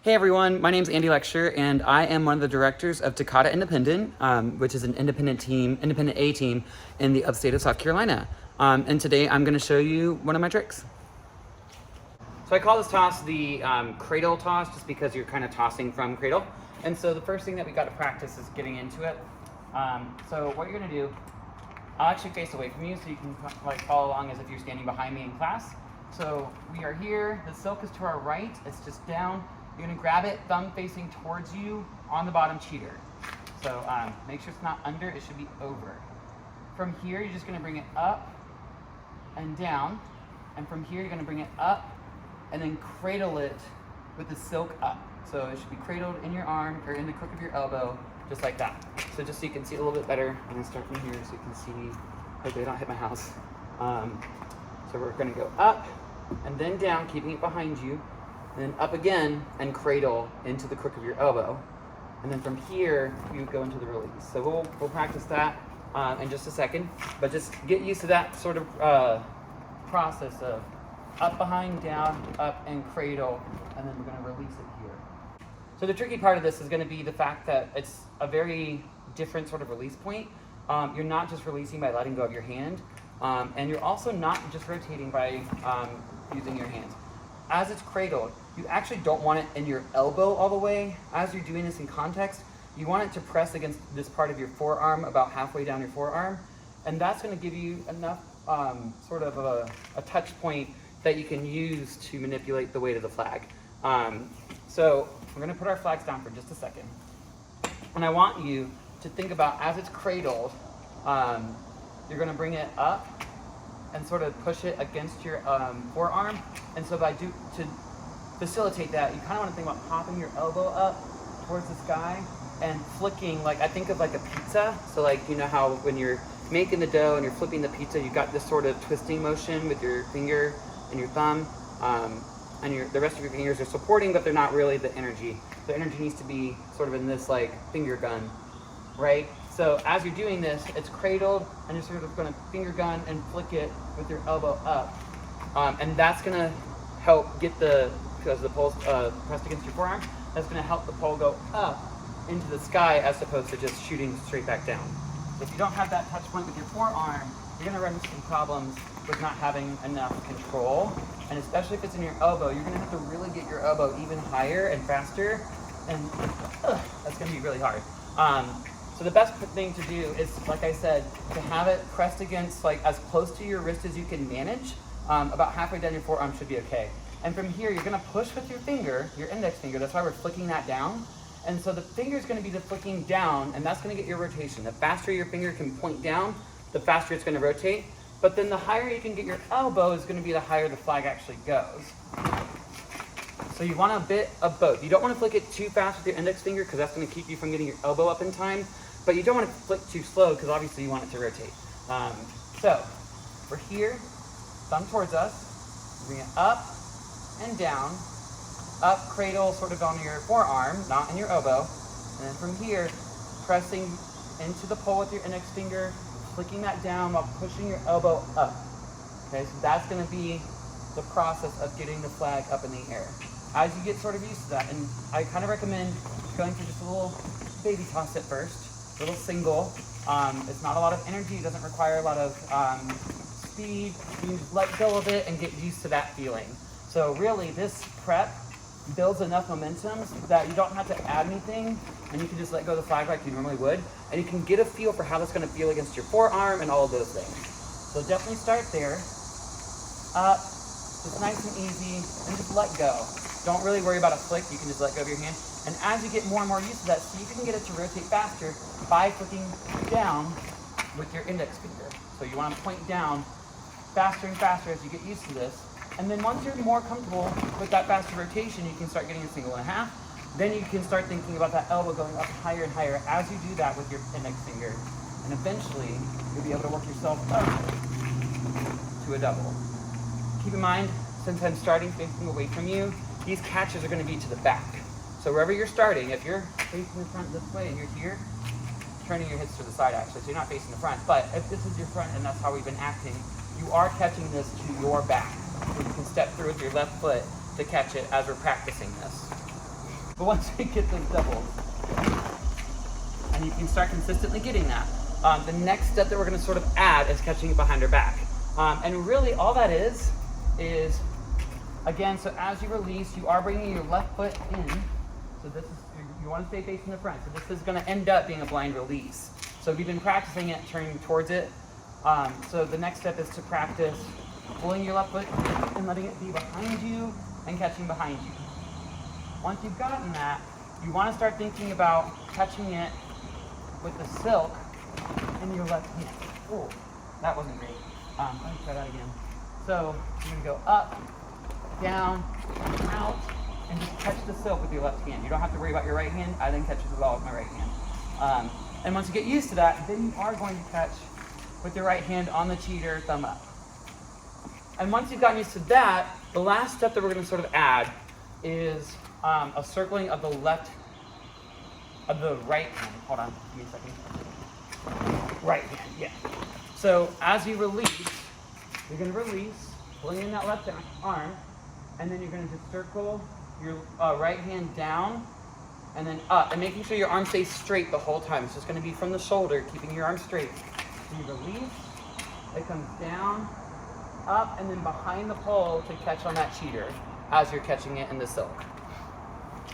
Hey everyone, my name is Andy Lecture, and I am one of the directors of Takata Independent, which is an independent A team in the upstate of South Carolina. And today I'm going to show you one of my tricks. So I call this toss the cradle toss, just because you're kind of tossing from cradle. And so the first thing that we got to practice is getting into it. So what you're going to do, I'll actually face away from you so you can like follow along as if you're standing behind me in class. So we are here, the silk is to our right, it's just down. You're gonna grab it, thumb facing towards you on the bottom cheater. So make sure it's not under, it should be over. From here, you're just gonna bring it up and down. And from here, you're gonna bring it up and then cradle it with the silk up. So it should be cradled in your arm or in the crook of your elbow, just like that. So just so you can see it a little bit better, I'm gonna start from here so you can see, hopefully I don't hit my house. So we're gonna go up and then down, keeping it behind you. And then up again and cradle into the crook of your elbow. And then from here, you go into the release. So we'll practice that in just a second, but just get used to that sort of process of up, behind, down, up, and cradle, and then we're gonna release it here. So the tricky part of this is gonna be the fact that it's a very different sort of release point. You're not just releasing by letting go of your hand, and you're also not just rotating by using your hands. As it's cradled, you actually don't want it in your elbow all the way. As you're doing this in context, you want it to press against this part of your forearm, about halfway down your forearm, and that's going to give you enough sort of a touch point that you can use to manipulate the weight of the flag. So we're going to put our flags down for just a second, and I want you to think about, as it's cradled, you're going to bring it up and sort of push it against your forearm. And so to facilitate that, you kind of want to think about popping your elbow up towards the sky and flicking, like I think of like a pizza. So like, you know how when you're making the dough and you're flipping the pizza, you've got this sort of twisting motion with your finger and your thumb, and the rest of your fingers are supporting, but they're not really the energy. The energy needs to be sort of in this like finger gun, right? So as you're doing this, it's cradled, and you're sort of going to finger gun and flick it with your elbow up. And that's going to help get because the pole's pressed against your forearm, that's going to help the pole go up into the sky as opposed to just shooting straight back down. So if you don't have that touch point with your forearm, you're going to run into some problems with not having enough control. And especially if it's in your elbow, you're going to have to really get your elbow even higher and faster, and that's going to be really hard. So the best thing to do is, like I said, to have it pressed against, like as close to your wrist as you can manage. About halfway down your forearm should be okay. And from here, you're gonna push with your finger, your index finger. That's why we're flicking that down. And so the finger is gonna be the flicking down, and that's gonna get your rotation. The faster your finger can point down, the faster it's gonna rotate. But then the higher you can get your elbow is gonna be the higher the flag actually goes. So you want a bit of both. You don't want to flick it too fast with your index finger because that's going to keep you from getting your elbow up in time, but you don't want to flick too slow because obviously you want it to rotate. So we're here, thumb towards us, bring it up and down, up, cradle sort of on your forearm, not in your elbow, and then from here, pressing into the pole with your index finger, flicking that down while pushing your elbow up. Okay, so that's going to be the process of getting the flag up in the air. As you get sort of used to that, and I kind of recommend going through just a little baby toss at first, a little single. It's not a lot of energy, it doesn't require a lot of speed. You can just let go of it and get used to that feeling. So really, this prep builds enough momentum that you don't have to add anything, and you can just let go of the flag like you normally would, and you can get a feel for how that's going to feel against your forearm and all of those things. So definitely start there, up, just nice and easy, and just let go. Don't really worry about a flick, you can just let go of your hand. And as you get more and more used to that, see if you can get it to rotate faster by flicking down with your index finger. So you want to point down faster and faster as you get used to this. And then once you're more comfortable with that faster rotation, you can start getting a single and a half. Then you can start thinking about that elbow going up higher and higher as you do that with your index finger. And eventually, you'll be able to work yourself up to a double. Keep in mind, since I'm starting facing away from you, these catches are going to be to the back. So wherever you're starting, if you're facing the front this way and you're here, turning your hips to the side actually, so you're not facing the front. But if this is your front and that's how we've been acting, you are catching this to your back. So you can step through with your left foot to catch it as we're practicing this. But once we get those doubles, and you can start consistently getting that, the next step that we're going to sort of add is catching it behind her back. And really all that is, again, so as you release, you are bringing your left foot in. So this is, you want to stay facing the front. So this is going to end up being a blind release. So we've been practicing it, turning towards it. So the next step is to practice pulling your left foot and letting it be behind you and catching behind you. Once you've gotten that, you want to start thinking about catching it with the silk in your left hand. Oh, that wasn't great. Let me try that again. So you're going to go up, down, out, and just catch the silk with your left hand. You don't have to worry about your right hand. I didn't catch it at all with my right hand. And once you get used to that, then you are going to catch with your right hand on the cheater, thumb up. And once you've gotten used to that, the last step that we're going to sort of add is a circling of the right hand. Hold on, give me a second. Right hand, yeah. So as you release, you're going to release, pulling in that left arm, and then you're going to just circle your right hand down and then up, and making sure your arm stays straight the whole time. It's just going to be from the shoulder, keeping your arm straight. So you release, it comes down, up, and then behind the pole to catch on that cheater as you're catching it in the silk.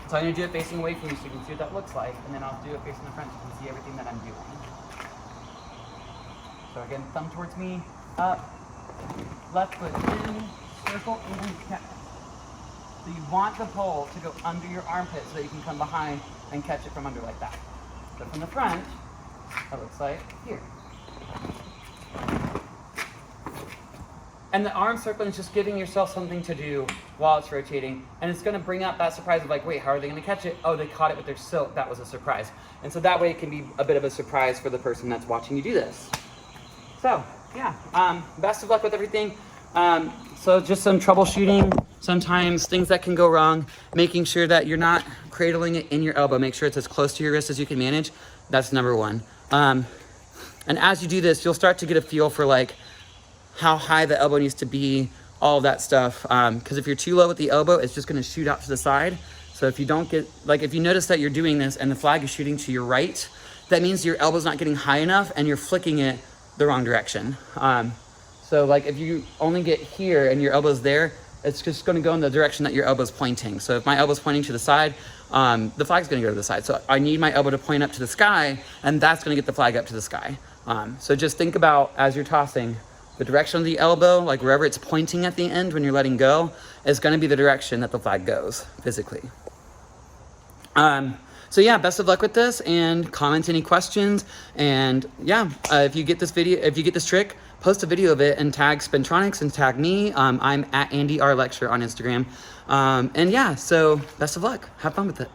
So I'm going to do it facing away from you so you can see what that looks like, and then I'll do it facing the front so you can see everything that I'm doing. So again, thumb towards me, up, left foot in, circle, and catch. So you want the pole to go under your armpit so that you can come behind and catch it from under like that. So from the front, that looks like here. And the arm circling is just giving yourself something to do while it's rotating. And it's going to bring up that surprise of like, wait, how are they going to catch it? Oh, they caught it with their silk. That was a surprise. And so that way it can be a bit of a surprise for the person that's watching you do this. So, yeah, best of luck with everything. So just some troubleshooting, sometimes things that can go wrong, making sure that you're not cradling it in your elbow. Make sure it's as close to your wrist as you can manage. That's number one. And as you do this, you'll start to get a feel for like how high the elbow needs to be, all of that stuff. Because if you're too low at the elbow, it's just gonna shoot out to the side. So if you don't get, like if you notice that you're doing this and the flag is shooting to your right, that means your elbow's not getting high enough and you're flicking it the wrong direction. So like if you only get here and your elbow's there, it's just gonna go in the direction that your elbow's pointing. So if my elbow's pointing to the side, the flag's gonna go to the side. So I need my elbow to point up to the sky, and that's gonna get the flag up to the sky. So just think about, as you're tossing, the direction of the elbow, like wherever it's pointing at the end when you're letting go, is gonna be the direction that the flag goes physically. So yeah, best of luck with this, and comment any questions. And yeah, if you get this video, if you get this trick, post a video of it and tag Spintronics and tag me. I'm at Andy R Lecture on Instagram. And yeah, so best of luck. Have fun with it.